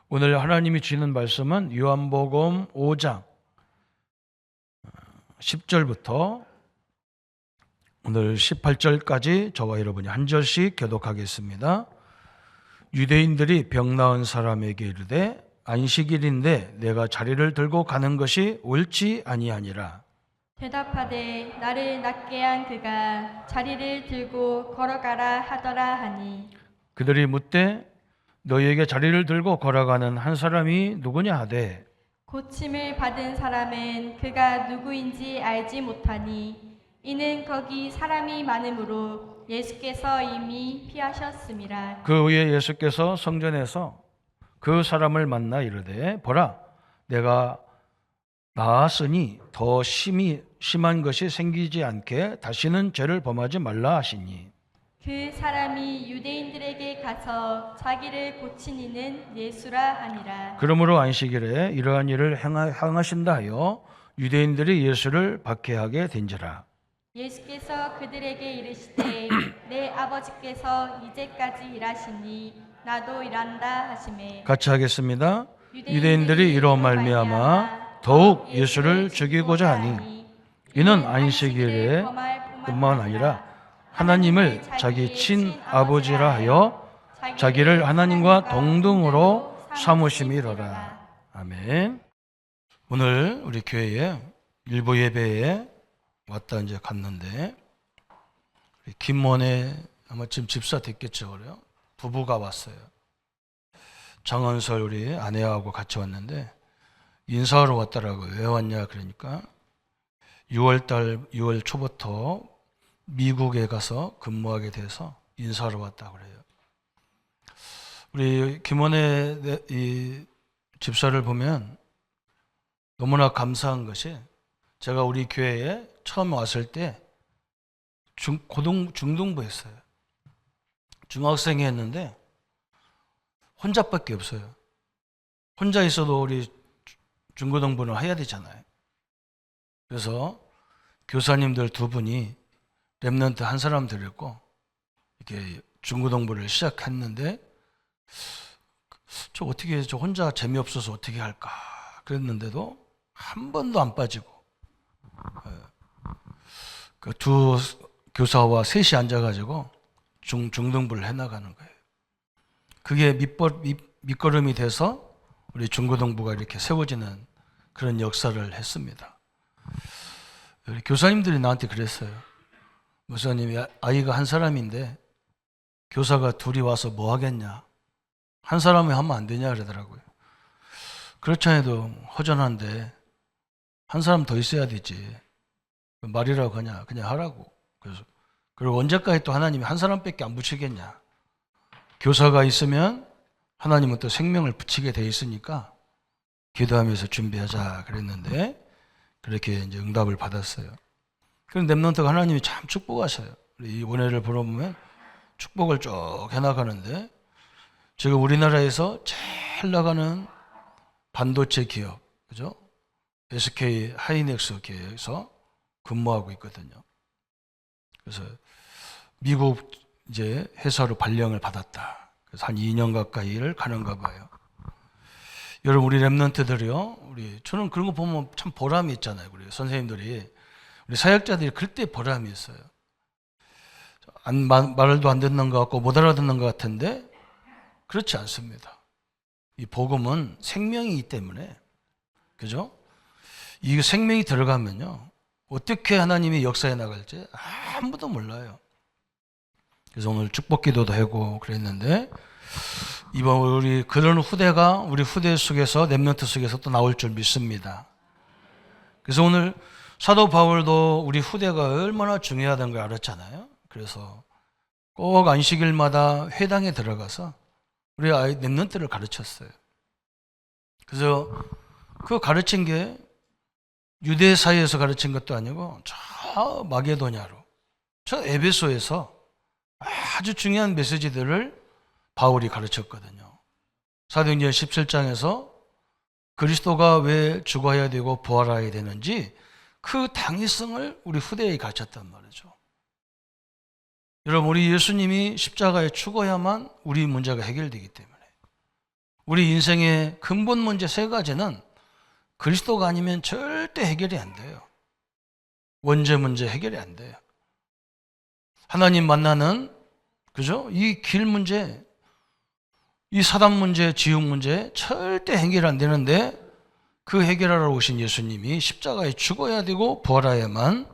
오늘 하나님이 주시는 말씀은 요한복음 5장 10절부터 오늘 18절까지 저와 여러분이 한 절씩 교독하겠습니다. 유대인들이 병 나은 사람에게 이르되 안식일인데 내가 자리를 들고 가는 것이 옳지 아니하니라. 대답하되 나를 낫게 한 그가 자리를 들고 걸어가라 하더라 하니 그들이 묻되 너희에게 자리를 들고 걸어가는 한 사람이 누구냐 하되 고침을 받은 사람은 그가 누구인지 알지 못하니 이는 거기 사람이 많으므로 예수께서 이미 피하셨음이라. 그 후에 예수께서 성전에서 그 사람을 만나 이르되 보라 내가 나았으니 더 심한 것이 생기지 않게 다시는 죄를 범하지 말라 하시니 그 사람이 유대인들에게 가서 자기를 고친 이는 예수라 하니라. 그러므로 안식일에 이러한 일을 행하신다 하여 유대인들이 예수를 박해하게 된지라. 예수께서 그들에게 이르시되 내 아버지께서 이제까지 일하시니 나도 일한다 하시매 같이 하겠습니다. 유대인들이 이로 말미암아 더욱 예수를 죽이고자 하니 이는 안식일에 뿐만 아니라 하나님을 자기 친아버지라 하여 자기를 하나님과 동등으로 삼으심이로라. 아멘. 오늘 우리 교회에 일부 예배에 왔다 이제 갔는데 김원에 아마 지금 집사 됐겠죠, 그래요? 부부가 왔어요. 장원설 우리 아내하고 같이 왔는데 인사하러 왔더라고요. 왜 왔냐 그러니까 6월 초부터 미국에 가서 근무하게 돼서 인사하러 왔다고 그래요. 우리 김원의 이 집사를 보면 너무나 감사한 것이 제가 우리 교회에 처음 왔을 때 중등부 했어요. 중학생이 했는데 혼자밖에 없어요. 혼자 있어도 우리 중고등부는 해야 되잖아요. 그래서 교사님들 두 분이 랩런트 한 사람 데리고 이렇게 중고등부를 시작했는데 저 어떻게 저 혼자 재미없어서 어떻게 할까 그랬는데도 한 번도 안 빠지고 그 두 교사와 셋이 앉아가지고 중등부를 해나가는 거예요. 그게 밑거름이 돼서 우리 중고등부가 이렇게 세워지는 그런 역사를 했습니다. 우리 교사님들이 나한테 그랬어요. 목사님이 아이가 한 사람인데 교사가 둘이 와서 뭐 하겠냐? 한 사람이 하면 안 되냐 그러더라고요. 그렇지 않아도 허전한데 한 사람 더 있어야 되지. 말이라고 그냥 하라고. 그래서 그리고 언제까지 또 하나님이 한 사람밖에 안 붙이겠냐? 교사가 있으면 하나님은 또 생명을 붙이게 돼 있으니까 기도하면서 준비하자 그랬는데 그렇게 이제 응답을 받았어요. 그런 랩런트가 하나님이 참 축복하셔요. 이 원회를 보러보면 축복을 쭉 해나가는데 지금 우리나라에서 제일 나가는 반도체 기업, 그죠? SK 하이닉스 기업에서 근무하고 있거든요. 그래서 미국 이제 회사로 발령을 받았다. 그래서 한 2년 가까이를 가는가 봐요. 여러분 우리 랩런트들이요, 저는 그런 거 보면 참 보람이 있잖아요. 우리 선생님들이, 우리 사역자들이 그때 보람이 있어요. 말도 안 듣는 것 같고 못 알아듣는 것 같은데 그렇지 않습니다. 이 복음은 생명이기 때문에, 그죠? 이 생명이 들어가면요, 어떻게 하나님이 역사해 나갈지 아무도 몰라요. 그래서 오늘 축복 기도도 하고 그랬는데 이번 우리 그런 후대가 우리 후대 속에서 랩런트 속에서 또 나올 줄 믿습니다. 그래서 오늘 사도 바울도 우리 후대가 얼마나 중요하다는 걸 알았잖아요. 그래서 꼭 안식일마다 회당에 들어가서 우리 아이 랩런트를 가르쳤어요. 그래서 그 가르친 게 유대 사이에서 가르친 것도 아니고 저 마게도냐로, 저 에베소에서 아주 중요한 메시지들을 바울이 가르쳤거든요. 사도행전 17장에서 그리스도가 왜 죽어야 되고 부활해야 되는지 그 당위성을 우리 후대에 가르쳤단 말이죠. 여러분 우리 예수님이 십자가에 죽어야만 우리 문제가 해결되기 때문에 우리 인생의 근본 문제 세 가지는 그리스도가 아니면 절대 해결이 안 돼요. 원죄 문제 해결이 안 돼요. 하나님 만나는, 그죠? 이 길 문제, 이 사단 문제, 지옥 문제 절대 해결 안 되는데 그 해결하러 오신 예수님이 십자가에 죽어야 되고 부활해야만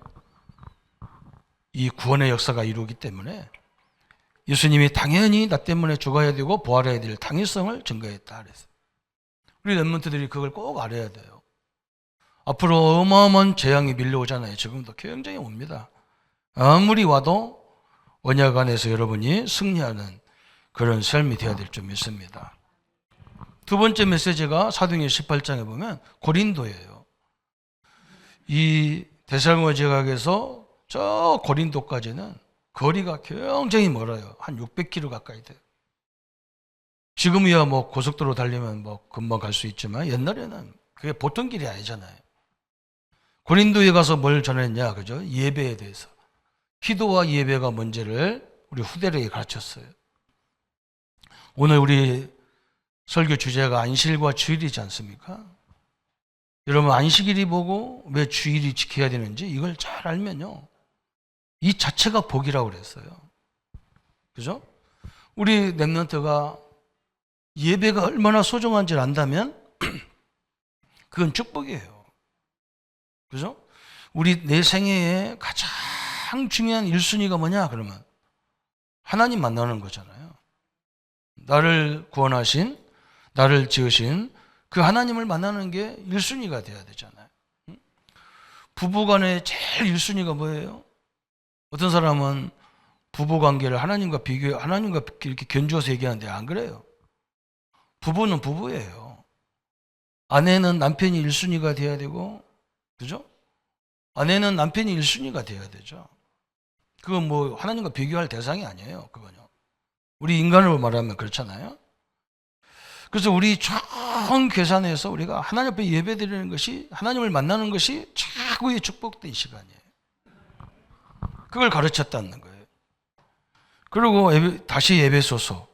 이 구원의 역사가 이루어지기 때문에 예수님이 당연히 나 때문에 죽어야 되고 부활해야 될 당위성을 증거했다 그랬어요. 우리 랩런트들이 그걸 꼭 알아야 돼요. 앞으로 어마어마한 재앙이 밀려오잖아요. 지금도 굉장히 옵니다. 아무리 와도 언약 안에서 여러분이 승리하는 그런 삶이 되어야 될 줄 믿습니다. 두 번째 메시지가 사도행전 18장에 보면 고린도예요. 이 데살로니가 지역에서 저 고린도까지는 거리가 굉장히 멀어요. 한 600km 가까이 돼요. 지금이야 뭐 고속도로 달리면 뭐 금방 갈 수 있지만 옛날에는 그게 보통 길이 아니잖아요. 고린도에 가서 뭘 전했냐, 그죠? 예배에 대해서. 기도와 예배가 뭔지를 우리 후대들에게 가르쳤어요. 오늘 우리 설교 주제가 안식일과 주일이지 않습니까? 여러분 안식일이 뭐고 왜 주일이 지켜야 되는지 이걸 잘 알면요. 이 자체가 복이라고 그랬어요. 그죠? 우리 랩런트가 예배가 얼마나 소중한지를 안다면 그건 축복이에요. 그죠? 우리 내 생애에 가장 중요한 1순위가 뭐냐 그러면 하나님 만나는 거잖아요. 나를 구원하신, 나를 지으신 그 하나님을 만나는 게 1순위가 돼야 되잖아요. 부부간에 제일 1순위가 뭐예요? 어떤 사람은 부부관계를 하나님과 이렇게 견주어서 얘기하는데 안 그래요. 부부는 부부예요. 아내는 남편이 1순위가 돼야 되고, 그죠? 아내는 남편이 1순위가 돼야 되죠. 그건 뭐 하나님과 비교할 대상이 아니에요. 그건요. 우리 인간으로 말하면 그렇잖아요. 그래서 우리 전 계산에서 우리가 하나님 앞에 예배드리는 것이, 하나님을 만나는 것이 최고의 축복된 시간이에요. 그걸 가르쳤다는 거예요. 그리고 다시 에베소서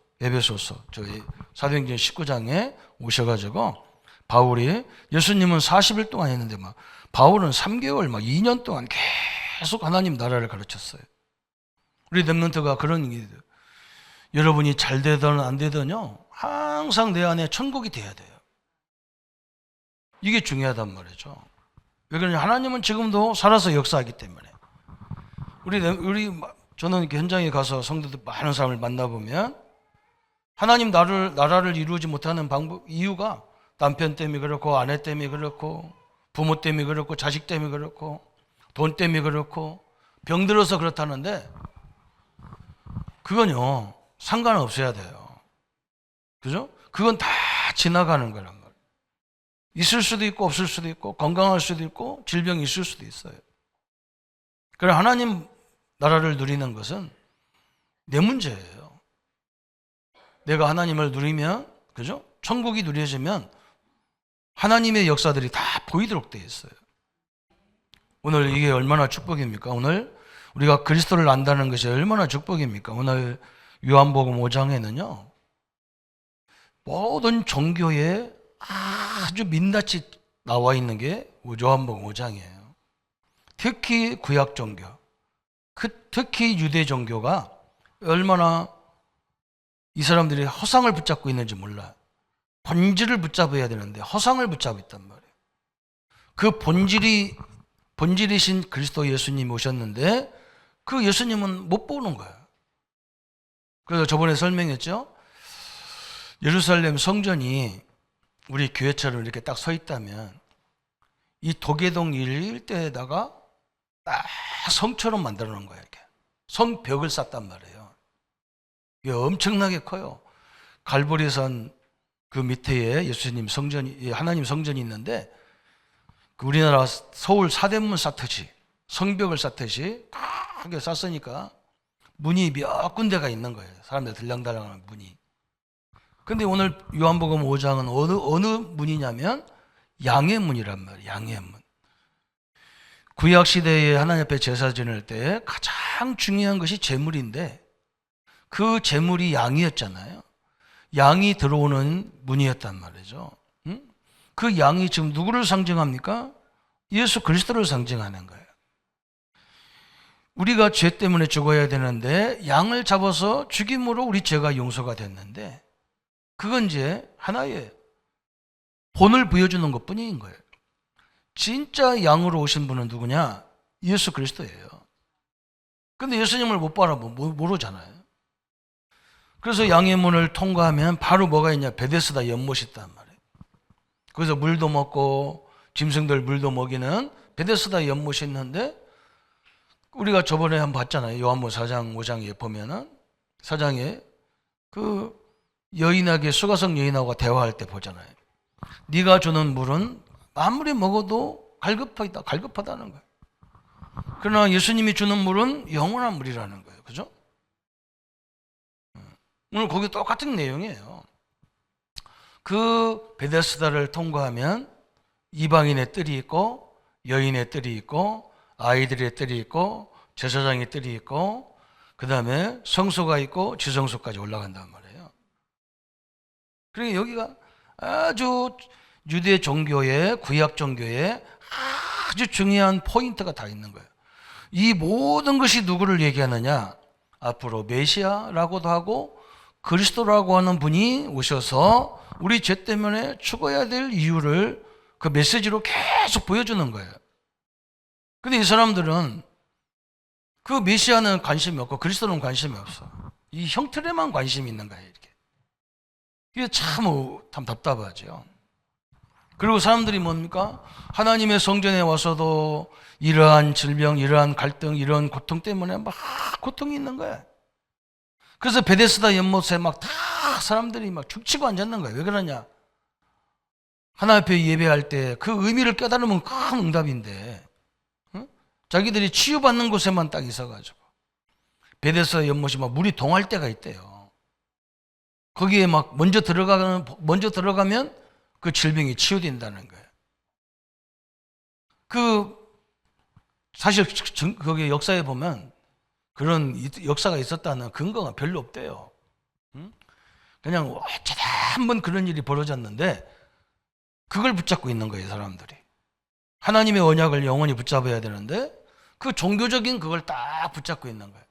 저희 사도행전 19장에 오셔가지고 바울이 예수님은 40일 동안 했는데 막 바울은 3개월 막 2년 동안 계속 하나님 나라를 가르쳤어요. 우리 랩런트가 그런 얘기예요. 여러분이 잘 되든 안 되든요 항상 내 안에 천국이 돼야 돼요. 이게 중요하단 말이죠. 왜 그러냐? 하나님은 지금도 살아서 역사하기 때문에. 저는 이렇게 현장에 가서 성도들 많은 사람을 만나보면 하나님 나라를 이루지 못하는 이유가 남편 때문에 그렇고, 아내 때문에 그렇고, 부모 때문에 그렇고, 자식 때문에 그렇고, 돈 때문에 그렇고, 병들어서 그렇다는데 그건요 상관없어야 돼요. 그죠? 그건 다 지나가는 거란 말이에요. 있을 수도 있고 없을 수도 있고 건강할 수도 있고 질병이 있을 수도 있어요. 그래 하나님 나라를 누리는 것은 내 문제예요. 내가 하나님을 누리면, 그죠? 천국이 누려지면 하나님의 역사들이 다 보이도록 되어 있어요. 오늘 이게 얼마나 축복입니까? 오늘 우리가 그리스도를 안다는 것이 얼마나 축복입니까? 오늘 요한복음 5장에는요 모든 종교에 아주 민낯이 나와 있는 게 요한복음 5장이에요. 특히 구약 종교, 특히 유대 종교가 얼마나 이 사람들이 허상을 붙잡고 있는지 몰라요. 본질을 붙잡아야 되는데 허상을 붙잡고 있단 말이에요. 그 본질이신 그리스도 예수님이 오셨는데 그 예수님은 못 보는 거예요. 그래서 저번에 설명했죠. 예루살렘 성전이 우리 교회처럼 이렇게 딱 서 있다면 이 도계동 일대에다가 딱 성처럼 만들어 놓은 거예요. 이렇게 성벽을 쌓단 말이에요. 이게 엄청나게 커요. 갈보리산 그 밑에 예수님 성전이, 하나님 성전이 있는데 그 우리나라 서울 사대문 쌓듯이 성벽을 쌓듯이 크게 쌓으니까 문이 몇 군데가 있는 거예요. 사람들 들랑달랑하는 문이. 근데 오늘 요한복음 5장은 어느 문이냐면 양의 문이란 말이에요. 양의 문. 구약 시대에 하나님 앞에 제사 지낼 때 가장 중요한 것이 제물인데 그 제물이 양이었잖아요. 양이 들어오는 문이었단 말이죠. 그 양이 지금 누구를 상징합니까? 예수 그리스도를 상징하는 거예요. 우리가 죄 때문에 죽어야 되는데 양을 잡아서 죽임으로 우리 죄가 용서가 됐는데, 그건 이제 하나의 본을 보여주는 것뿐인 거예요. 진짜 양으로 오신 분은 누구냐? 예수 그리스도예요. 근데 예수님을 못 바라보면 모르잖아요. 그래서 양의 문을 통과하면 바로 뭐가 있냐? 베데스다 연못이 있단 말이에요. 거기서 물도 먹고 짐승들 물도 먹이는 베데스다 연못이 있는데, 우리가 저번에 한번 봤잖아요. 요한복음 4장 5장에 보면은 4장에 그 여인에게, 수가성 여인하고 대화할 때 보잖아요. 네가 주는 물은 아무리 먹어도 갈급하다는 거예요. 그러나 예수님이 주는 물은 영원한 물이라는 거예요. 그죠? 오늘 거기 똑같은 내용이에요. 그 베데스다를 통과하면 이방인의 뜰이 있고, 여인의 뜰이 있고, 아이들의 뜰이 있고, 제사장의 뜰이 있고, 그 다음에 성소가 있고 지성소까지 올라간단 말이에요. 그러니까 여기가 아주 유대 종교의, 구약 종교의 아주 중요한 포인트가 다 있는 거예요. 이 모든 것이 누구를 얘기하느냐? 앞으로 메시아라고도 하고 그리스도라고 하는 분이 오셔서 우리 죄 때문에 죽어야 될 이유를 그 메시지로 계속 보여주는 거예요. 근데 이 사람들은 그 메시아는 관심이 없고 그리스도는 관심이 없어. 이 형틀에만 관심이 있는 거예요. 이렇게. 이게 참 답답하죠. 그리고 사람들이 뭡니까? 하나님의 성전에 와서도 이러한 질병, 이러한 갈등, 이러한 고통 때문에 막 고통이 있는 거예요. 그래서 베데스다 연못에 막 다 사람들이 막 죽치고 앉았는 거예요. 왜 그러냐? 하나님 앞에 예배할 때 그 의미를 깨달으면 큰 응답인데, 자기들이 치유받는 곳에만 딱 있어가지고 베데스다 연못이 막 물이 동할 때가 있대요. 거기에 막 먼저 들어가면 그 질병이 치유된다는 거예요. 사실 거기 역사에 보면 그런 역사가 있었다는 근거가 별로 없대요. 그냥 어쩌다 한번 그런 일이 벌어졌는데 그걸 붙잡고 있는 거예요, 사람들이. 하나님의 언약을 영원히 붙잡아야 되는데 그 종교적인 그걸 딱 붙잡고 있는 거예요.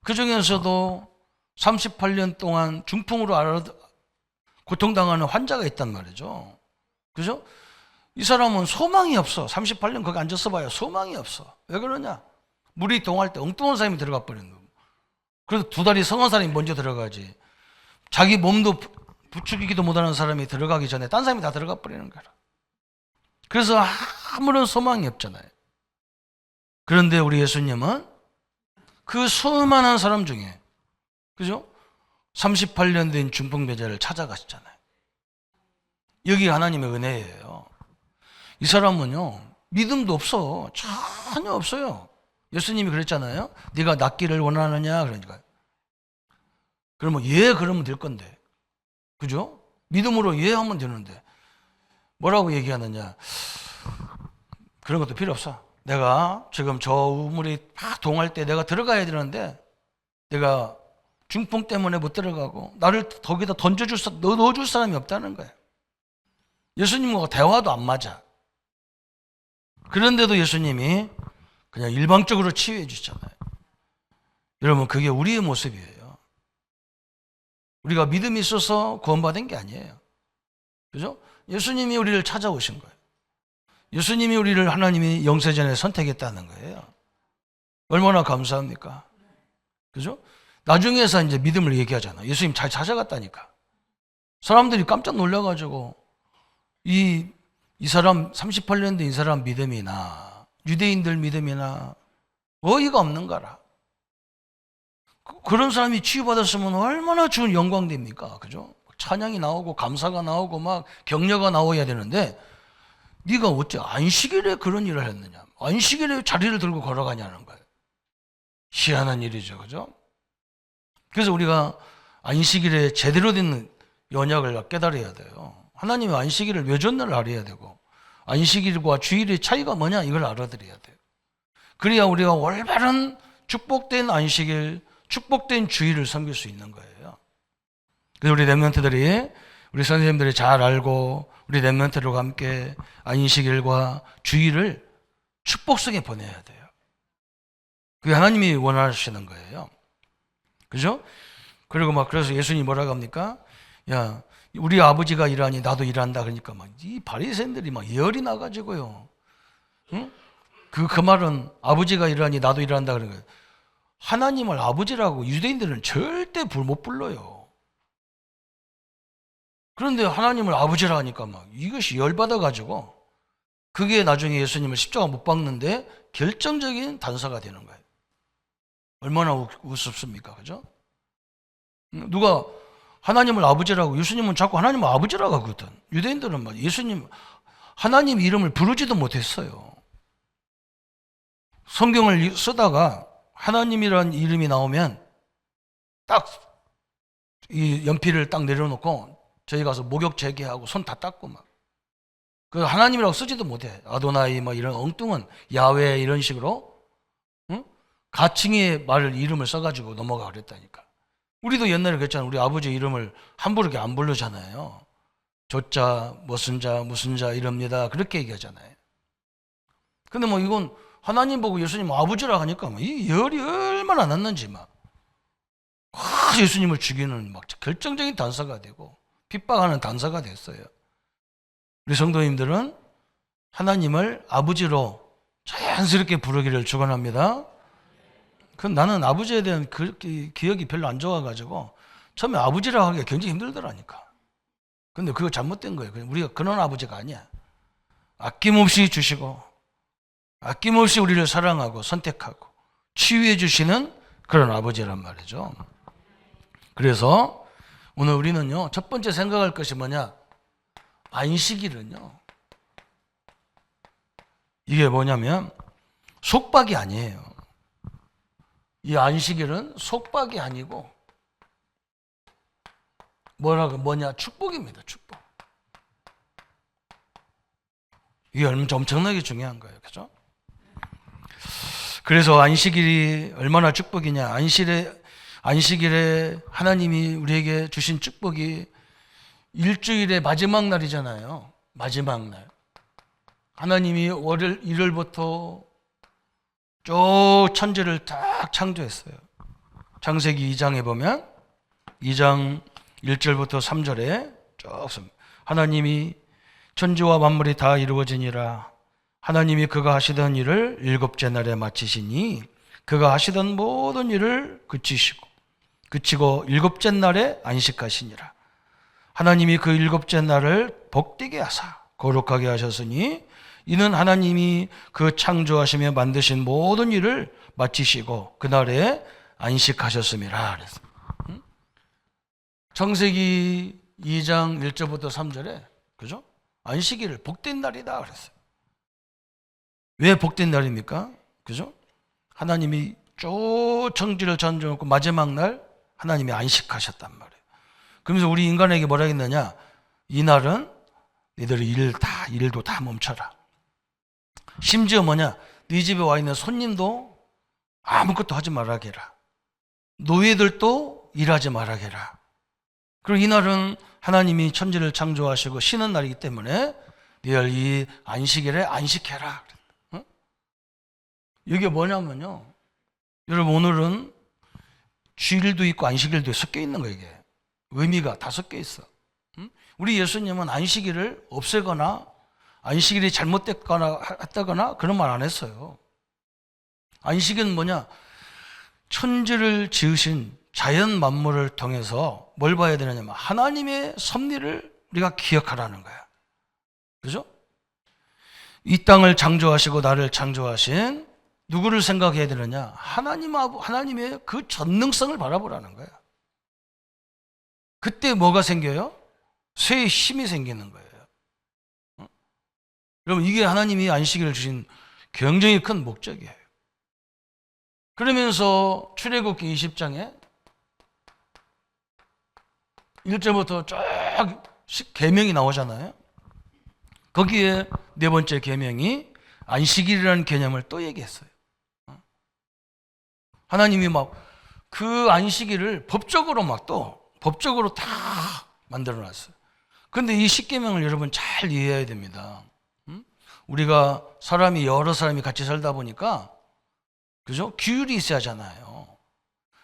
그 중에서도 38년 동안 중풍으로 고통당하는 환자가 있단 말이죠. 그죠? 이 사람은 소망이 없어. 38년 거기 앉아서 봐요. 소망이 없어. 왜 그러냐? 물이 동할 때 엉뚱한 사람이 들어가 버리는 거고. 그래서 두 다리 성한 사람이 먼저 들어가지. 자기 몸도 부추기기도 못하는 사람이 들어가기 전에 딴 사람이 다 들어가 버리는 거라. 그래서 아무런 소망이 없잖아요. 그런데 우리 예수님은 그 수많은 사람 중에, 그죠? 38년 된 중풍배자를 찾아가시잖아요. 여기 하나님의 은혜예요. 이 사람은요, 믿음도 없어. 전혀 없어요. 예수님이 그랬잖아요. 네가 낫기를 원하느냐? 그러니까. 그러면 예, 그러면 될 건데. 그죠? 믿음으로 예 하면 되는데. 뭐라고 얘기하느냐? 그런 것도 필요 없어. 내가 지금 저 우물이 막 동할 때 내가 들어가야 되는데 내가 중풍 때문에 못 들어가고 나를 거기다 넣어줄 사람이 없다는 거예요. 예수님과 대화도 안 맞아. 그런데도 예수님이 그냥 일방적으로 치유해 주시잖아요. 여러분, 그게 우리의 모습이에요. 우리가 믿음이 있어서 구원받은 게 아니에요. 그죠? 예수님이 우리를 찾아오신 거예요. 예수님이 우리를 하나님이 영세전에 선택했다는 거예요. 얼마나 감사합니까? 그죠? 나중에서 이제 믿음을 얘기하잖아. 예수님 잘 찾아갔다니까. 사람들이 깜짝 놀라가지고 이 사람 38년 된 이 사람 믿음이나 유대인들 믿음이나 어이가 없는 거라. 그런 사람이 치유받았으면 얼마나 좋은 영광됩니까? 그죠? 찬양이 나오고 감사가 나오고 막 격려가 나와야 되는데 네가 어째 안식일에 그런 일을 했느냐? 안식일에 자리를 들고 걸어가냐는 거예요. 희한한 일이죠. 그죠? 그래서 우리가 안식일에 제대로 된 언약을 깨달아야 돼요. 하나님의 안식일을 묘전날을 알아야 되고 안식일과 주일의 차이가 뭐냐 이걸 알아들어야 돼요. 그래야 우리가 올바른 축복된 안식일, 축복된 주일을 섬길 수 있는 거예요. 그래서 우리 렘넌트들이, 우리 선생님들이 잘 알고 우리 렘넌트들과 함께 안식일과 주일을 축복 속에 보내야 돼요. 그게 하나님이 원하시는 거예요. 그죠? 그리고 그래서 예수님이 뭐라고 합니까? 야, 우리 아버지가 일하니 나도 일한다. 그러니까 이 바리새인들이 열이 나가지고요. 응? 그 말은 아버지가 일하니 나도 일한다. 그런 거예요. 하나님을 아버지라고 유대인들은 절대 못 불러요. 그런데 하나님을 아버지라 하니까 이것이 열받아가지고 그게 나중에 예수님을 십자가 못 박는데 결정적인 단서가 되는 거예요. 얼마나 우습습니까? 그죠? 누가 하나님을 아버지라고, 예수님은 자꾸 하나님을 아버지라고 하거든. 유대인들은 예수님, 하나님 이름을 부르지도 못했어요. 성경을 쓰다가 하나님이라는 이름이 나오면 딱 이 연필을 딱 내려놓고 저희 가서 목욕 재개하고 손 다 닦고 그 하나님이라고 쓰지도 못해. 아도나이 이런 엉뚱한 야훼 이런 식으로 가칭의 말을 이름을 써가지고 넘어가 그랬다니까. 우리도 옛날에 그랬잖아. 우리 아버지 이름을 함부로 이렇게 안 부르잖아요. 조자, 무슨 자 이럽니다. 그렇게 얘기하잖아요. 근데 이건 하나님 보고 예수님 아버지라 하니까 이 열이 얼마나 났는지 예수님을 죽이는 결정적인 단서가 되고 핍박하는 단서가 됐어요. 우리 성도님들은 하나님을 아버지로 자연스럽게 부르기를 축원합니다. 나는 아버지에 대한 기억이 별로 안 좋아가지고 처음에 아버지라고 하기가 굉장히 힘들더라니까. 근데 그거 잘못된 거예요. 우리가 그런 아버지가 아니야. 아낌없이 주시고 아낌없이 우리를 사랑하고 선택하고 치유해 주시는 그런 아버지란 말이죠. 그래서 오늘 우리는요, 첫 번째 생각할 것이 뭐냐? 안식일은요, 이게 뭐냐면 속박이 아니에요. 이 안식일은 속박이 아니고 뭐냐? 축복입니다. 축복. 이게 엄청나게 중요한 거예요. 그죠? 그래서 안식일이 얼마나 축복이냐? 안식일에 하나님이 우리에게 주신 축복이 일주일의 마지막 날이잖아요. 마지막 날. 하나님이 월요일, 일요일부터 쭉 천지를 딱 창조했어요. 창세기 2장에 보면 2장 1절부터 3절에 쭉 하나님이 천지와 만물이 다 이루어지니라. 하나님이 그가 하시던 일을 일곱째 날에 마치시니 그가 하시던 모든 일을 그치고 일곱째 날에 안식하시니라. 하나님이 그 일곱째 날을 복되게 하사 거룩하게 하셨으니 이는 하나님이 그 창조하시며 만드신 모든 일을 마치시고 그날에 안식하셨음이라. 그랬어요. 창세기 2장 1절부터 3절에 그죠? 안식일을 복된 날이다 그랬어요. 왜 복된 날입니까? 그죠? 하나님이 쭉 천지를 창조하고 마지막 날 하나님이 안식하셨단 말이에요. 그러면서 우리 인간에게 뭐라 했느냐? 이 날은 너희들이 일도 다 멈춰라. 심지어 뭐냐? 네 집에 와 있는 손님도 아무것도 하지 말아게라. 노예들도 일하지 말아게라. 그리고 이 날은 하나님이 천지를 창조하시고 쉬는 날이기 때문에 너희들 이 안식일에 안식해라. 이게 뭐냐면요, 여러분 오늘은 주일도 있고 안식일도 섞여 있는 거예요. 이게 의미가 다 섞여 있어. 우리 예수님은 안식일을 없애거나 안식일이 잘못됐거나 했다거나 그런 말 안 했어요. 안식일은 뭐냐? 천지를 지으신 자연 만물을 통해서 뭘 봐야 되느냐면 하나님의 섭리를 우리가 기억하라는 거야. 그죠? 이 땅을 창조하시고 나를 창조하신 누구를 생각해야 되느냐? 하나님의 그 전능성을 바라보라는 거야. 그때 뭐가 생겨요? 새 힘이 생기는 거예요. 여러분, 이게 하나님이 안식일을 주신 굉장히 큰 목적이에요. 그러면서 출애굽기 20장에 1절부터 쫙 계명이 나오잖아요. 거기에 네 번째 계명이 안식일이라는 개념을 또 얘기했어요. 하나님이 그 안식일을 법적으로 또 법적으로 다 만들어 놨어요. 근데 이 십계명을 여러분 잘 이해해야 됩니다. 우리가 여러 사람이 같이 살다 보니까, 그죠? 규율이 있어야 하잖아요.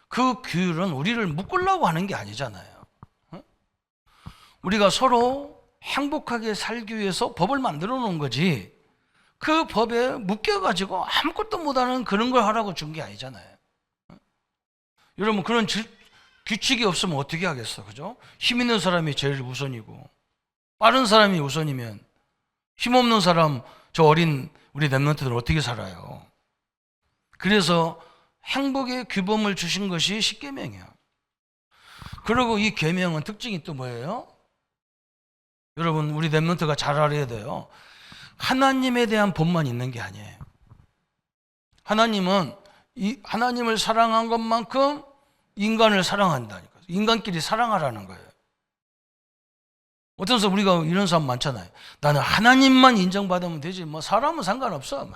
그 규율은 우리를 묶으려고 하는 게 아니잖아요. 우리가 서로 행복하게 살기 위해서 법을 만들어 놓은 거지, 그 법에 묶여가지고 아무것도 못하는 그런 걸 하라고 준 게 아니잖아요. 여러분, 그런 규칙이 없으면 어떻게 하겠어, 그죠? 힘 있는 사람이 제일 우선이고, 빠른 사람이 우선이면 힘없는 사람, 저 어린 우리 랩런트들 어떻게 살아요? 그래서 행복의 규범을 주신 것이 십계명이에요. 그리고 이 계명은 특징이 또 뭐예요? 여러분, 우리 랩런트가 잘 알아야 돼요. 하나님에 대한 법만 있는 게 아니에요. 하나님은 하나님을 사랑한 것만큼 인간을 사랑한다니까. 인간끼리 사랑하라는 거예요. 어떤 사람, 우리가 이런 사람 많잖아요. 나는 하나님만 인정받으면 되지, 뭐 사람은 상관없어.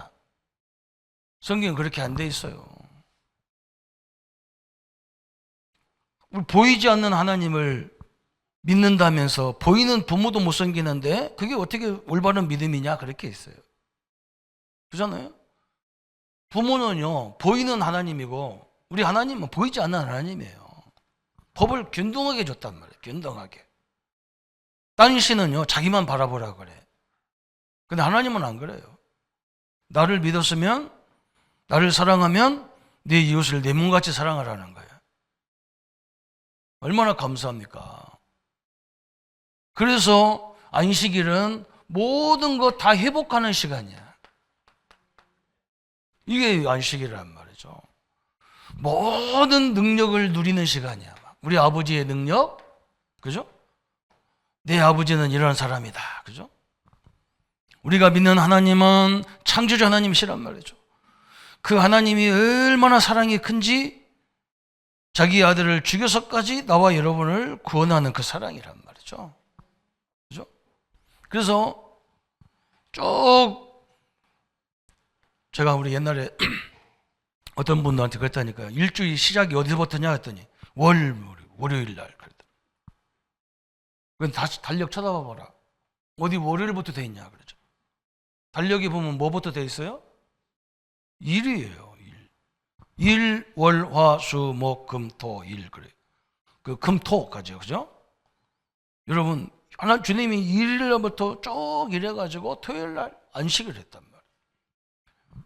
성경은 그렇게 안 돼 있어요. 우리 보이지 않는 하나님을 믿는다면서 보이는 부모도 못 섬기는데 그게 어떻게 올바른 믿음이냐, 그렇게 있어요. 그렇잖아요? 부모는요 보이는 하나님이고 우리 하나님은 보이지 않는 하나님이에요. 법을 균등하게 줬단 말이에요. 균등하게. 당신은요 자기만 바라보라 그래. 근데 하나님은 안 그래요. 나를 믿었으면, 나를 사랑하면 네 이웃을 내 몸같이 사랑하라는 거예요. 얼마나 감사합니까? 그래서 안식일은 모든 거 다 회복하는 시간이야. 이게 안식일이란 말이죠. 모든 능력을 누리는 시간이야. 우리 아버지의 능력, 그죠? 내 아버지는 이런 사람이다, 그죠? 우리가 믿는 하나님은 창조주 하나님이시란 말이죠. 그 하나님이 얼마나 사랑이 큰지 자기 아들을 죽여서까지 나와 여러분을 구원하는 그 사랑이란 말이죠. 그죠? 그래서 제가 우리 옛날에 어떤 분들한테 그랬다니까요. 일주일 시작이 어디서부터냐 했더니 월요일 날 그랬다. 그럼 다시 달력 쳐다봐 봐라. 어디 월요일부터 돼 있냐 그러죠. 달력에 보면 뭐부터 돼 있어요? 일이에요. 일, 월, 화, 수, 목, 금, 토, 일 그래요. 그 금, 토까지요, 그죠? 여러분, 주님이 일일날부터 쭉 이래가지고 토요일 날 안식을 했단 말이에요.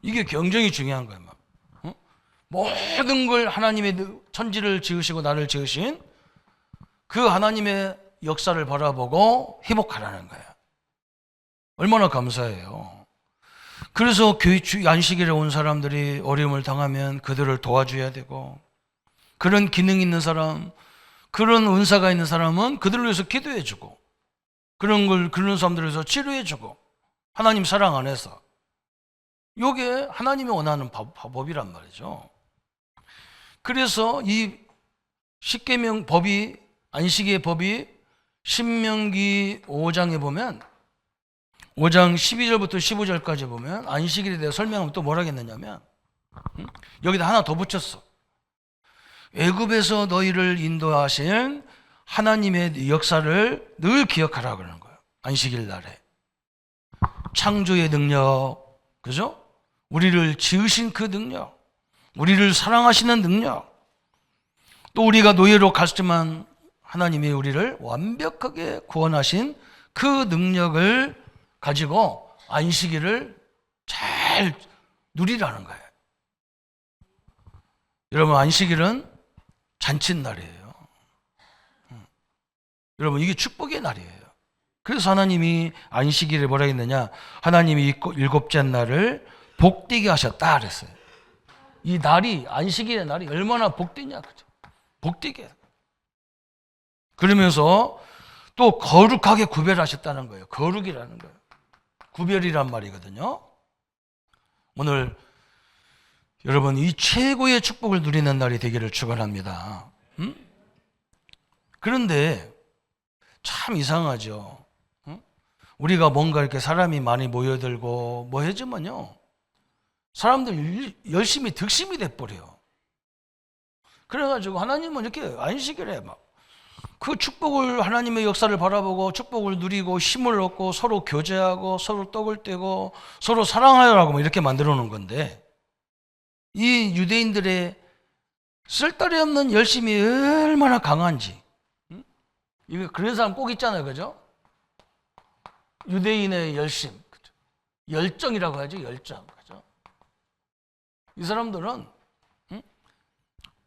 이게 굉장히 중요한 거예요. 모든 걸 하나님의 천지를 지으시고 나를 지으신 그 하나님의 역사를 바라보고 회복하라는 거예요. 얼마나 감사해요. 그래서 안식일에 온 사람들이 어려움을 당하면 그들을 도와줘야 되고, 그런 기능 있는 사람, 그런 은사가 있는 사람은 그들을 위해서 기도해주고, 그런 사람들을 위해서 치료해주고, 하나님 사랑 안에서. 이게 하나님이 원하는 법이란 말이죠. 그래서 이 십계명 법이, 안식의 법이 신명기 5장에 보면 5장 12절부터 15절까지 보면 안식일에 대해 설명하면 또 뭐라 했느냐면, 여기다 하나 더 붙였어. 애굽에서 너희를 인도하신 하나님의 역사를 늘 기억하라 그러는 거예요. 안식일 날에. 창조의 능력, 그죠? 우리를 지으신 그 능력, 우리를 사랑하시는 능력, 또 우리가 노예로 갔지만 하나님이 우리를 완벽하게 구원하신 그 능력을 가지고 안식일을 잘 누리라는 거예요. 여러분, 안식일은 잔칫날이에요. 여러분, 이게 축복의 날이에요. 그래서 하나님이 안식일에 뭐라 했느냐, 하나님이 일곱째 날을 복되게 하셨다 그랬어요. 이 날이, 안식일의 날이 얼마나 복되냐, 그죠? 복되게. 그러면서 또 거룩하게 구별하셨다는 거예요. 거룩이라는 거예요. 구별이란 말이거든요. 오늘 여러분, 이 최고의 축복을 누리는 날이 되기를 축원합니다. 그런데 참 이상하죠. 우리가 뭔가 이렇게 사람이 많이 모여들고 뭐 해주면요, 사람들 열심히 득심이 돼버려요. 그래가지고 하나님은 이렇게 안식일에 막 그 축복을, 하나님의 역사를 바라보고 축복을 누리고 힘을 얻고 서로 교제하고 서로 떡을 떼고 서로 사랑하여라고 이렇게 만들어 놓은 건데, 이 유대인들의 쓸데리 없는 열심이 얼마나 강한지. 이거 그런 사람 꼭 있잖아요, 그죠? 유대인의 열심, 그죠? 열정이라고 하죠, 열정, 그죠? 이 사람들은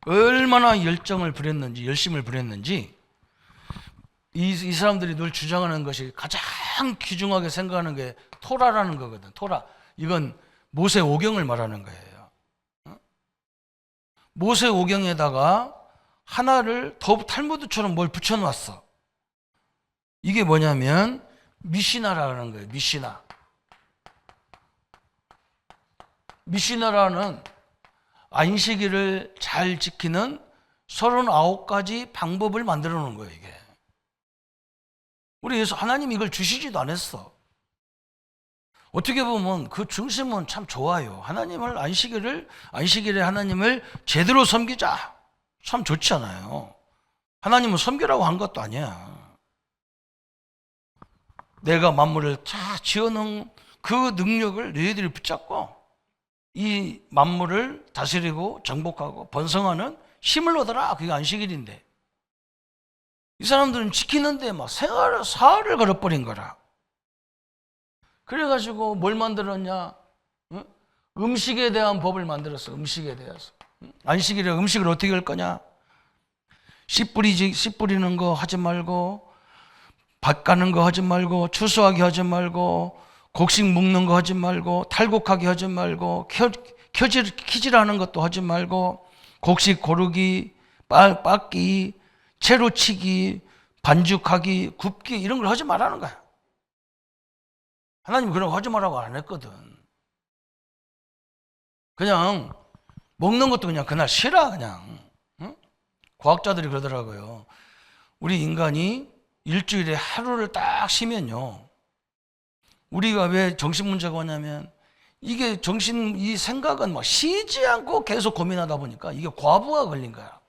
얼마나 열정을 부렸는지, 열심을 부렸는지, 이 사람들이 늘 주장하는 것이 가장 귀중하게 생각하는 게 토라라는 거거든. 토라. 이건 모세 오경을 말하는 거예요. 모세 오경에다가 하나를 더 탈무드처럼 뭘 붙여놨어. 이게 뭐냐면 미시나라는 거예요. 미시나. 미시나라는 안식일을 잘 지키는 39가지 방법을 만들어 놓은 거예요, 이게. 우리 예수 하나님이 이걸 주시지도 않았어. 어떻게 보면 그 중심은 참 좋아요. 하나님을 안식일에 하나님을 제대로 섬기자. 참 좋잖아요. 하나님은 섬기라고 한 것도 아니야. 내가 만물을 다 지어놓은 그 능력을 너희들이 붙잡고 이 만물을 다스리고 정복하고 번성하는 힘을 얻어라. 그게 안식일인데, 이 사람들은 지키는데 막 사활을 걸어버린 거라. 그래가지고 뭘 만들었냐? 음식에 대한 법을 만들었어. 음식에 대해서. 안식일에 음식을 어떻게 할 거냐? 씨 뿌리는 거 하지 말고, 밭 가는 거 하지 말고, 추수하게 하지 말고, 곡식 묶는 거 하지 말고, 탈곡하게 하지 말고, 키질하는 것도 하지 말고, 곡식 고르기, 빻기, 채로 치기, 반죽하기, 굽기 이런 걸 하지 말라는 거야. 하나님 그런 거 하지 말라고 안 했거든. 그냥 먹는 것도 그냥 그날 쉬라 그냥. 응? 과학자들이 그러더라고요. 우리 인간이 일주일에 하루를 딱 쉬면요, 우리가 왜 정신 문제가 오냐면 이게 이 생각은 막 쉬지 않고 계속 고민하다 보니까 이게 과부하가 걸린 거야.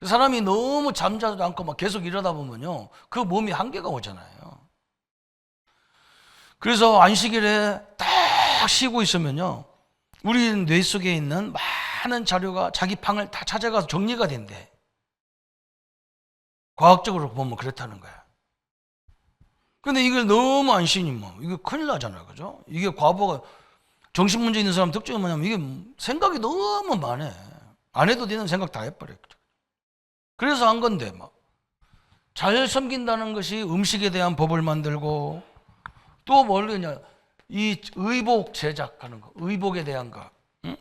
사람이 너무 잠자도 않고 막 계속 이러다 보면요, 그 몸이 한계가 오잖아요. 그래서 안식일에 딱 쉬고 있으면요, 우리 뇌 속에 있는 많은 자료가 자기 방을 다 찾아가서 정리가 된대. 과학적으로 보면 그렇다는 거야. 근데 이걸 너무 안 쉬니면 이게 큰일 나잖아요, 그죠? 이게 과부가, 정신문제 있는 사람 특징이 뭐냐면 이게 생각이 너무 많아. 안 해도 되는 생각 다 해버려. 그래서 한 건데, 막 잘 섬긴다는 것이 음식에 대한 법을 만들고, 또 뭘 그냐, 이 의복 제작하는 거, 의복에 대한 거, 응?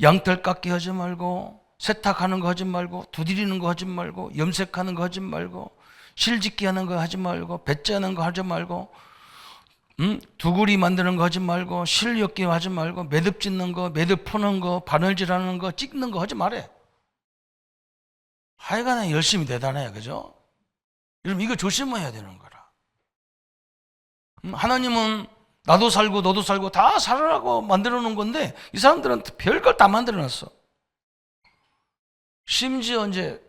양털 깎기 하지 말고, 세탁하는 거 하지 말고, 두드리는 거 하지 말고, 염색하는 거 하지 말고, 실짓기 하는 거 하지 말고, 배째하는 거 하지 말고, 두구리 만드는 거 하지 말고, 실 엮기 하지 말고, 매듭 짓는 거, 매듭 푸는 거, 바늘질하는 거, 찍는 거 하지 말해. 하여간에 열심히 대단해, 그죠? 여러분, 이거 조심해야 되는 거라. 하나님은 나도 살고 너도 살고 다 살아라고 만들어 놓은 건데, 이 사람들은 별걸 다 만들어 놨어. 심지어 이제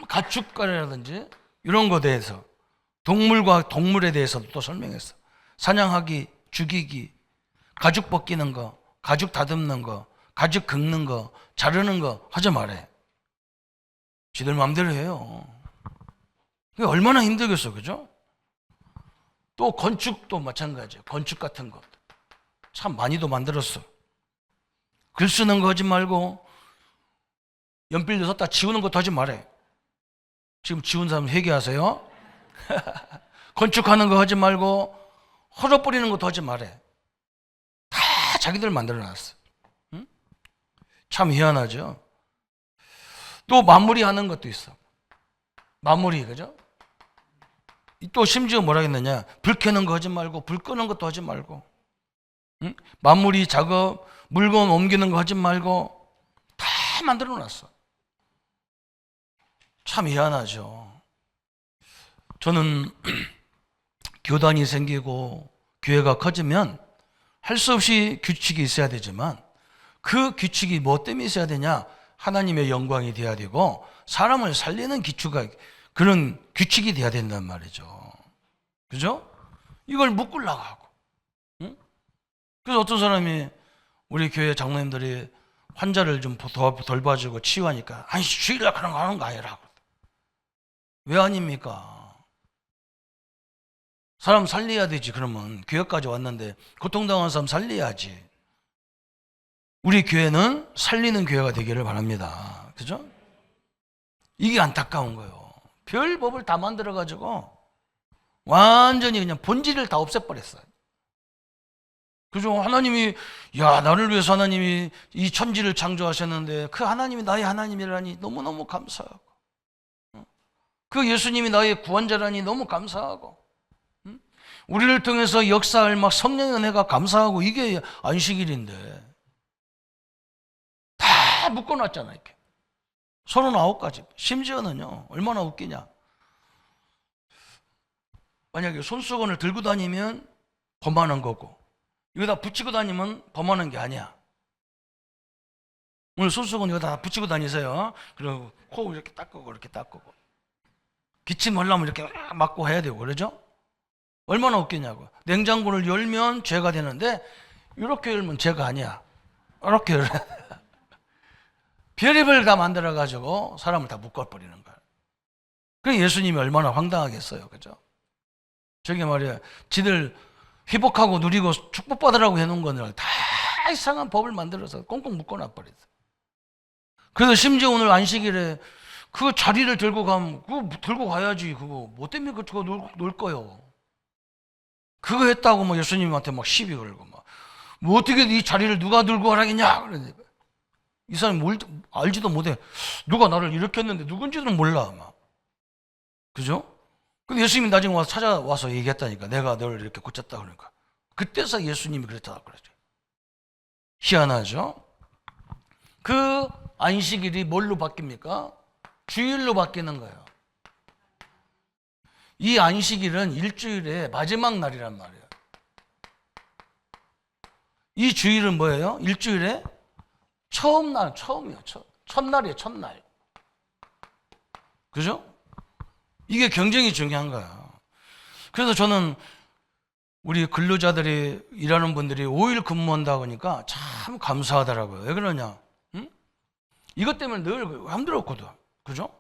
가축과라든지 이런 거에 대해서, 동물과 동물에 대해서도 또 설명했어. 사냥하기, 죽이기, 가죽 벗기는 거, 가죽 다듬는 거, 가죽 긁는 거, 자르는 거 하지 말해. 지들 마음대로 해요. 그게 얼마나 힘들겠어, 그죠? 또 건축도 마찬가지예요. 건축 같은 거 참 많이도 만들었어. 글 쓰는 거 하지 말고, 연필도 썼다 지우는 것도 하지 말해. 지금 지운 사람 회개하세요. 건축하는 거 하지 말고, 헐어버리는 것도 하지 말해. 다 자기들 만들어놨어. 응? 참 희한하죠. 또 마무리하는 것도 있어. 마무리, 그죠? 또 심지어 뭐라 했느냐, 불 켜는 거 하지 말고, 불 끄는 것도 하지 말고, 응? 마무리 작업, 물건 옮기는 거 하지 말고 다 만들어 놨어. 참 희한하죠. 저는 교단이 생기고 교회가 커지면 할 수 없이 규칙이 있어야 되지만, 그 규칙이 뭐 때문에 있어야 되냐? 하나님의 영광이 돼야 되고 사람을 살리는 기초가 그런 규칙이 돼야 된단 말이죠. 그죠? 이걸 묶으려고 하고. 응? 그래서 어떤 사람이 우리 교회 장로님들이 환자를 좀 덜 봐주고 치유하니까 아니 주일날 그런 거 하는 거 아니라고. 왜 아닙니까? 사람 살려야 되지. 그러면 교회까지 왔는데 고통당한 사람 살려야지. 우리 교회는 살리는 교회가 되기를 바랍니다. 그죠? 이게 안타까운 거예요. 별 법을 다 만들어가지고 완전히 그냥 본질을 다 없애버렸어요. 그죠? 하나님이, 야, 나를 위해서 하나님이 이 천지를 창조하셨는데 그 하나님이 나의 하나님이라니 너무너무 감사하고, 그 예수님이 나의 구원자라니 너무 감사하고, 우리를 통해서 역사할 막 성령의 은혜가 감사하고, 이게 안식일인데 다 묶어놨잖아요. 이렇게 39가지. 심지어는요, 얼마나 웃기냐. 만약에 손수건을 들고 다니면 범하는 거고, 이거 다 붙이고 다니면 범하는 게 아니야. 오늘 손수건 이거 다 붙이고 다니세요. 그리고 코 이렇게 닦고 이렇게 닦고, 기침 하려면 이렇게 막고 해야 되고, 그러죠? 얼마나 웃기냐고. 냉장고를 열면 죄가 되는데 이렇게 열면 죄가 아니야. 이렇게 열어야 돼. 별의별 다 만들어가지고 사람을 다 묶어버리는 거야. 그래 예수님이 얼마나 황당하겠어요. 그죠? 저게 말이야, 지들 회복하고 누리고 축복받으라고 해놓은 거는 다 이상한 법을 만들어서 꽁꽁 묶어놔버렸어. 그래서 심지어 오늘 안식일에 그 자리를 들고 가면 그거 들고 가야지. 그거 뭐 때문에 그거 놀 거요. 그거 했다고 뭐 예수님한테 막 시비 걸고 막 뭐 어떻게 이 자리를 누가 들고 가라겠냐. 그러니까 이 사람이 뭘 알지도 못해. 누가 나를 일으켰는데 누군지는 몰라 막. 그죠? 근데 예수님이 나중에 와서 찾아와서 얘기했다니까. 내가 너를 이렇게 고쳤다 그러니까. 그때서 예수님이 그랬다 그러죠. 희한하죠? 그 안식일이 뭘로 바뀝니까? 주일로 바뀌는 거예요. 이 안식일은 일주일의 마지막 날이란 말이에요. 이 주일은 뭐예요? 일주일의 처음이에요. 첫날이에요, 첫날. 그죠? 이게 굉장히 중요한 거야. 그래서 저는 우리 근로자들이, 일하는 분들이 5일 근무한다고 하니까 참 감사하더라고요. 왜 그러냐? 응? 이것 때문에 늘 힘들었거든. 그죠?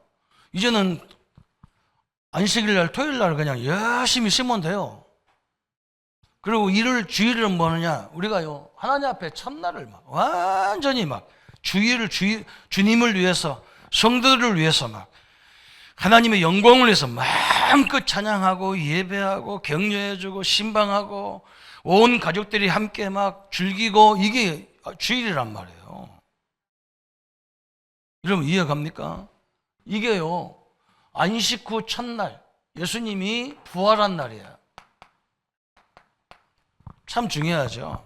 이제는 안식일 날, 토요일 날 그냥 열심히 쉬면 돼요. 그리고 주일은 뭐 하느냐? 우리가요, 하나님 앞에 첫날을 막 완전히 막 주님을 위해서, 성도들을 위해서 막 하나님의 영광을 위해서 마음껏 찬양하고 예배하고 격려해주고 신방하고 온 가족들이 함께 막 즐기고, 이게 주일이란 말이에요. 여러분 이해갑니까? 이게요, 안식 후 첫날, 예수님이 부활한 날이에요. 참 중요하죠.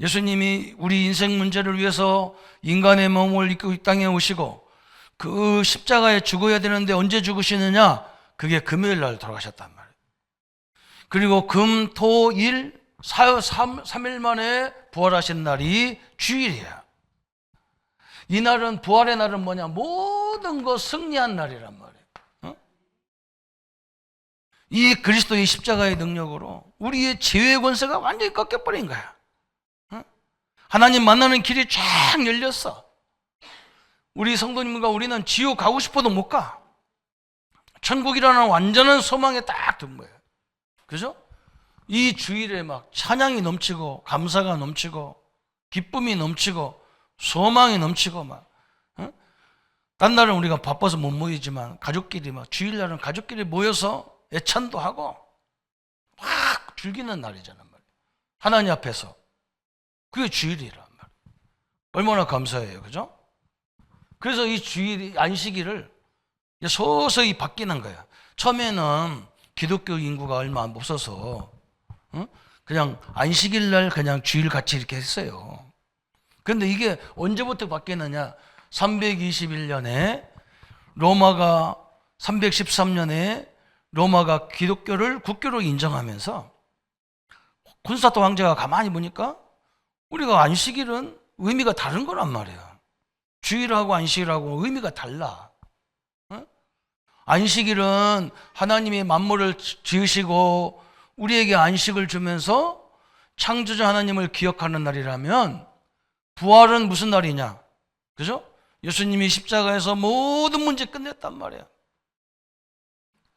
예수님이 우리 인생 문제를 위해서 인간의 몸을 입고 이 땅에 오시고 그 십자가에 죽어야 되는데 언제 죽으시느냐? 그게 금요일 날 돌아가셨단 말이에요. 그리고 금, 토, 일, 3일 만에 부활하신 날이 주일이야. 이 날은, 부활의 날은 뭐냐? 모든 거 승리한 날이란 말이에요. 이 그리스도의 십자가의 능력으로 우리의 죄의 권세가 완전히 꺾여버린 거야. 하나님 만나는 길이 쫙 열렸어. 우리 성도님과 우리는 지옥 가고 싶어도 못 가. 천국이라는 완전한 소망에 딱 든 거예요. 그죠? 이 주일에 막 찬양이 넘치고, 감사가 넘치고, 기쁨이 넘치고, 소망이 넘치고 막. 딴 날은 우리가 바빠서 못 모이지만 가족끼리 막, 주일날은 가족끼리 모여서 애찬도 하고 막 즐기는 날이잖아 말이에요. 하나님 앞에서. 그게 주일이란 말이에요. 얼마나 감사해요. 그죠? 그래서 이 주일이, 안식일을 서서히 바뀌는 거야. 처음에는 기독교 인구가 얼마 안 없어서 그냥 안식일 날 그냥 주일 같이 이렇게 했어요. 그런데 이게 언제부터 바뀌느냐? 321년에 로마가, 313년에 로마가 기독교를 국교로 인정하면서 군사도 황제가 가만히 보니까 우리가 안식일은 의미가 다른 거란 말이야. 주일하고 안식일하고 의미가 달라. 안식일은 하나님이 만물을 지으시고 우리에게 안식을 주면서 창조자 하나님을 기억하는 날이라면, 부활은 무슨 날이냐? 그죠? 예수님이 십자가에서 모든 문제 끝냈단 말이야.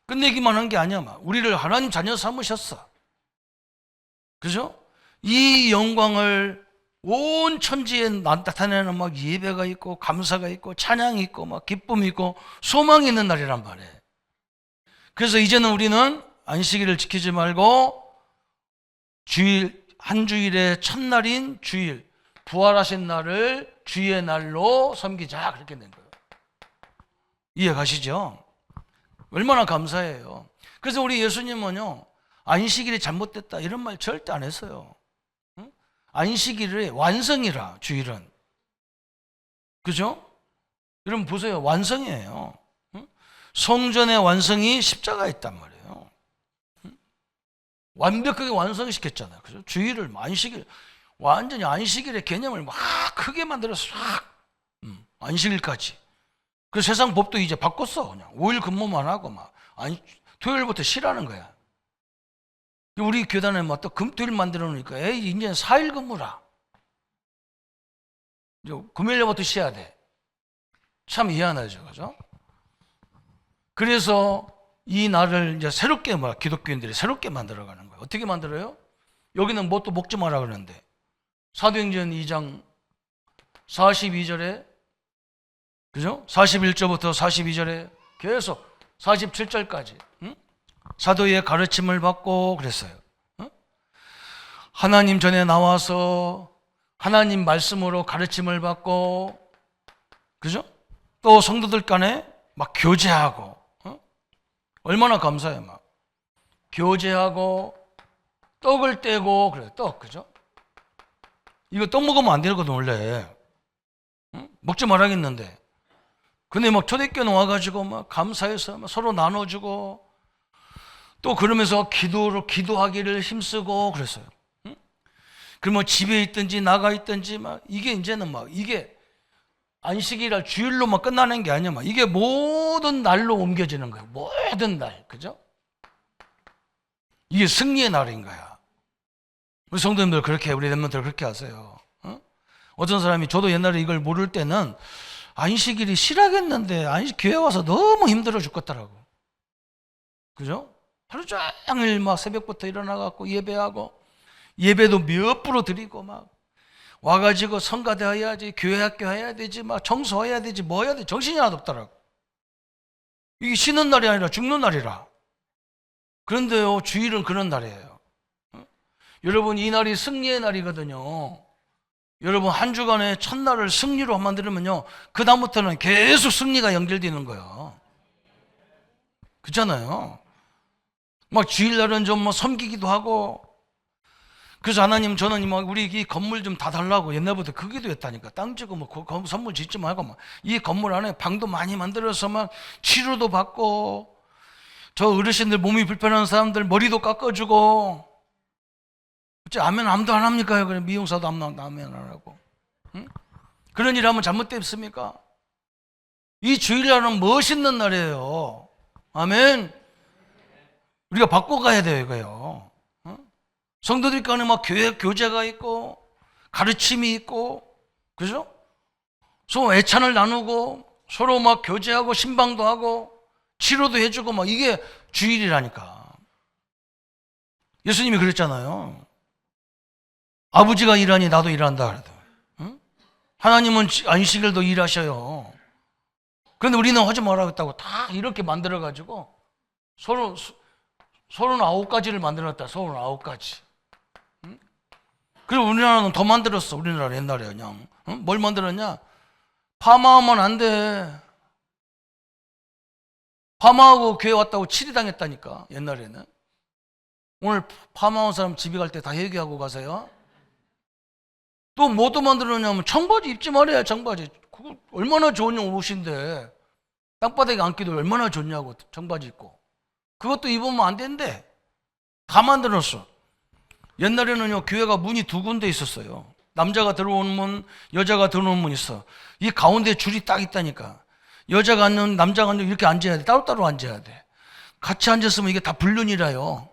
끝내기만 한 게 아니야. 우리를 하나님 자녀 삼으셨어. 그죠? 이 영광을 온 천지에 나타내는 막 예배가 있고 감사가 있고 찬양이 있고 막 기쁨이 있고 소망이 있는 날이란 말이에요. 그래서 이제는 우리는 안식일을 지키지 말고 주일, 한 주일의 첫날인 주일, 부활하신 날을 주의 날로 섬기자, 그렇게 된 거예요. 이해 가시죠? 얼마나 감사해요. 그래서 우리 예수님은요, 안식일이 잘못됐다 이런 말 절대 안 했어요. 안식일의 완성이라, 주일은. 그죠? 여러분 보세요. 완성이에요. 성전의 완성이 십자가에 있단 말이에요. 완벽하게 완성시켰잖아요. 그죠? 주일을, 안식일, 완전히 안식일의 개념을 막 크게 만들어서 안식일까지. 그 세상 법도 이제 바꿨어. 그냥 5일 근무만 하고 막 토요일부터 쉬라는 거야. 우리 교단에 막 또 금토일 만들어 놓으니까 에이 이제 4일 근무라. 금요일부터 쉬어야 돼. 참 희한하죠, 그죠? 그래서 이 날을 이제 새롭게 기독교인들이 새롭게 만들어가는 거예요. 어떻게 만들어요? 여기는 뭐 또 먹지 마라 그러는데 사도행전 2장 42절에, 그죠? 41절부터 42절에 계속 47절까지 사도의 가르침을 받고 그랬어요. 하나님 전에 나와서 하나님 말씀으로 가르침을 받고, 그죠? 또 성도들 간에 막 교제하고, 얼마나 감사해요. 막 교제하고 떡을 떼고 그래요. 떡, 그죠? 이거 떡 먹으면 안 되거든 원래. 먹지 말아야겠는데. 근데 막 초대교회 와가지고 막 감사해서 막 서로 나눠주고, 또 그러면서 기도하기를 힘쓰고 그랬어요. 그러면 집에 있든지 나가 있든지 막 이게 이제는 막 이게 안식일날 주일로만 끝나는 게 아니야. 막 이게 모든 날로 옮겨지는 거예요. 모든 날, 그죠? 이게 승리의 날인 거야. 우리 성도님들 그렇게, 우리 렘넌트들 그렇게 하세요. 어떤 사람이, 저도 옛날에 이걸 모를 때는 안식일이 싫어하겠는데 교회 와서 너무 힘들어 죽겠더라고. 그죠? 하루 종일 막 새벽부터 일어나갖고 예배하고, 예배도 몇 프로 드리고 막 와가지고 성가대 해야지, 교회 학교 해야 되지, 막 청소해야 되지, 뭐 해야 되지, 정신이 하나도 없더라고. 이게 쉬는 날이 아니라 죽는 날이라. 그런데요, 주일은 그런 날이에요. 여러분, 이 날이 승리의 날이거든요. 여러분, 한 주간의 첫날을 승리로 만들면요, 그 다음부터는 계속 승리가 연결되는 거예요. 그렇잖아요. 막 주일날은 좀 뭐 섬기기도 하고. 그래서 하나님, 저는 막 우리 이 건물 좀 다 달라고 옛날부터 그 기도했다니까. 땅 주고 뭐 선물 짓지 말고 막 이 건물 안에 방도 많이 만들어서 막 치료도 받고, 저 어르신들 몸이 불편한 사람들 머리도 깎아주고. 어째 아멘 아무도 안 합니까? 그래, 미용사도 아멘 안 하고. 응? 그런 일 하면 잘못됐습니까? 이 주일날은 멋있는 날이에요. 아멘. 우리가 바꿔가야 돼요, 이거요. 성도들 간에 막 교제가 있고, 가르침이 있고, 그죠? 서로 애찬을 나누고, 서로 막 교제하고, 신방도 하고, 치료도 해주고, 막 이게 주일이라니까. 예수님이 그랬잖아요. 아버지가 일하니 나도 일한다. 응? 하나님은 안식일도 일하셔요. 그런데 우리는 하지 말아야겠다고 다 이렇게 만들어가지고, 39가지를 만들었다. 39가지. 응? 그리고 우리나라는 더 만들었어. 우리나라 옛날에 그냥. 응? 뭘 만들었냐? 파마하면 안 돼. 파마하고 교회 왔다고 치리당했다니까, 옛날에는. 오늘 파마한 사람 집에 갈 때 다 회개하고 가세요. 또 뭐도 만들었냐면 청바지 입지 말아야. 청바지. 그거 얼마나 좋은 옷인데, 땅바닥에 앉기도 얼마나 좋냐고, 청바지 입고. 그것도 입으면 안 된대. 다 만들었어. 옛날에는요, 교회가 문이 2군데 있었어요. 남자가 들어오는 문, 여자가 들어오는 문 있어. 이 가운데 줄이 딱 있다니까. 여자가 앉는, 남자가 앉는 이렇게 앉아야 돼. 따로따로 앉아야 돼. 같이 앉았으면 이게 다 불륜이라요.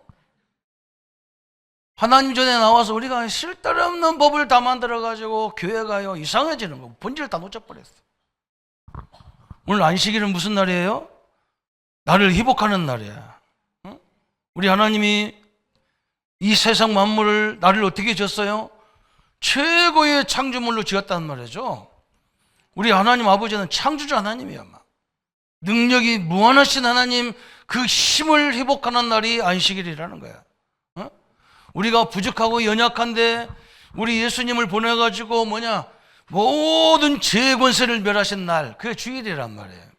하나님 전에 나와서 우리가 쓸데없는 법을 다 만들어가지고 교회가요 이상해지는 거, 본질을 다 놓쳐버렸어. 오늘 안식일은 무슨 날이에요? 나를 회복하는 날이야. 응? 우리 하나님이 이 세상 만물을 나를 어떻게 지었어요? 최고의 창조물로 지었다는 말이죠. 우리 하나님 아버지는 창조주 하나님이야. 능력이 무한하신 하나님, 그 힘을 회복하는 날이 안식일이라는 거야. 어? 우리가 부족하고 연약한데 우리 예수님을 보내가지고 모든 죄의 권세를 멸하신 날, 그게 주일이란 말이에요.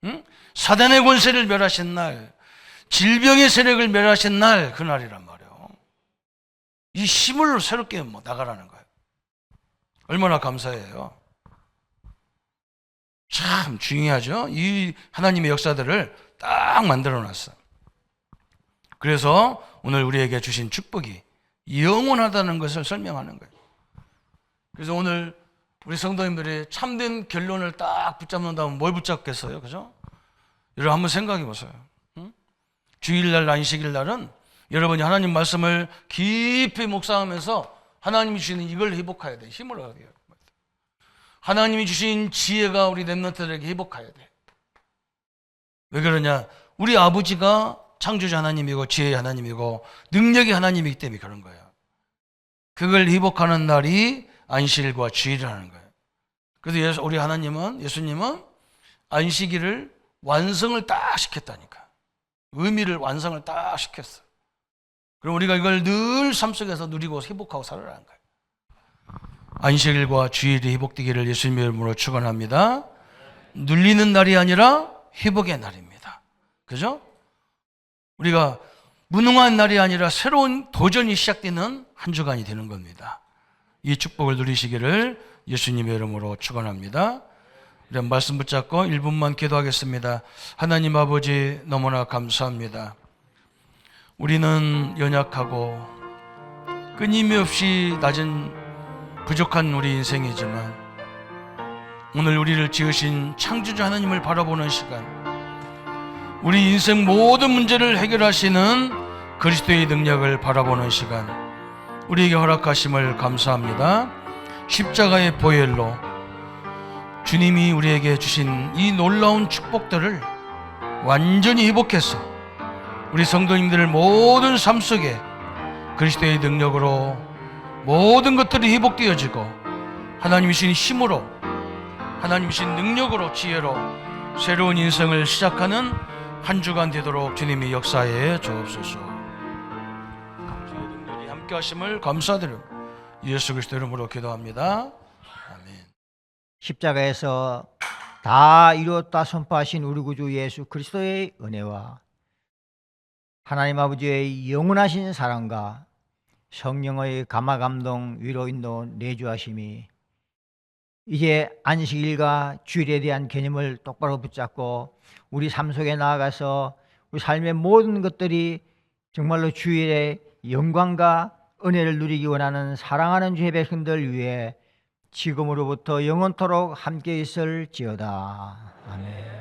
응? 사단의 권세를 멸하신 날, 질병의 세력을 멸하신 날, 그 날이란 말이에요. 이 힘을 새롭게 나가라는 거예요. 얼마나 감사해요. 참 중요하죠. 이 하나님의 역사들을 딱 만들어 놨어. 그래서 오늘 우리에게 주신 축복이 영원하다는 것을 설명하는 거예요. 그래서 오늘 우리 성도님들이 참된 결론을 딱 붙잡는다면 뭘 붙잡겠어요? 그죠? 여러분 한번 생각해 보세요. 응? 주일날, 안식일 날은 여러분이 하나님 말씀을 깊이 묵상하면서 하나님이 주시는 이걸 회복해야 돼. 힘을 얻어야 돼. 하나님이 주신 지혜가 우리 렘넌트들에게 회복해야 돼. 왜 그러냐? 우리 아버지가 창조주 하나님이고 지혜의 하나님이고 능력의 하나님이기 때문에 그런 거예요. 그걸 회복하는 날이 안식일과 주일이라는 거예요. 그래서 우리 하나님은, 예수님은 안식일을 완성을 딱 시켰다니까. 의미를 완성을 딱 시켰어. 그럼 우리가 이걸 늘 삶 속에서 누리고 회복하고 살아라는 거예요. 안식일과 주일이 회복되기를 예수님의 이름으로 축원합니다. 눌리는 날이 아니라 회복의 날입니다. 그죠? 우리가 무능한 날이 아니라 새로운 도전이 시작되는 한 주간이 되는 겁니다. 이 축복을 누리시기를 예수님의 이름으로 축원합니다. 우리 말씀 붙잡고 1분만 기도하겠습니다. 하나님 아버지 너무나 감사합니다. 우리는 연약하고 끊임없이 낮은 부족한 우리 인생이지만 오늘 우리를 지으신 창조주 하나님을 바라보는 시간, 우리 인생 모든 문제를 해결하시는 그리스도의 능력을 바라보는 시간, 우리에게 허락하심을 감사합니다. 십자가의 보혈로 주님이 우리에게 주신 이 놀라운 축복들을 완전히 회복해서 우리 성도님들 모든 삶 속에 그리스도의 능력으로 모든 것들이 회복되어지고 하나님이 주신 힘으로, 하나님이 주신 능력으로, 지혜로 새로운 인생을 시작하는 한 주간 되도록 주님이 역사해 주옵소서. 주의 능력이 함께 하심을 감사드려 예수 그리스도 이름으로 기도합니다. 아멘. 십자가에서 다 이루었다 선포하신 우리 구주 예수 그리스도의 은혜와 하나님 아버지의 영원하신 사랑과 성령의 감화 감동 위로 인도 내주하심이 이제 안식일과 주일에 대한 개념을 똑바로 붙잡고 우리 삶 속에 나아가서 우리 삶의 모든 것들이 정말로 주일의 영광과 은혜를 누리기 원하는 사랑하는 주의 백성들 위해 지금으로부터 영원토록 함께 있을지어다. 아멘.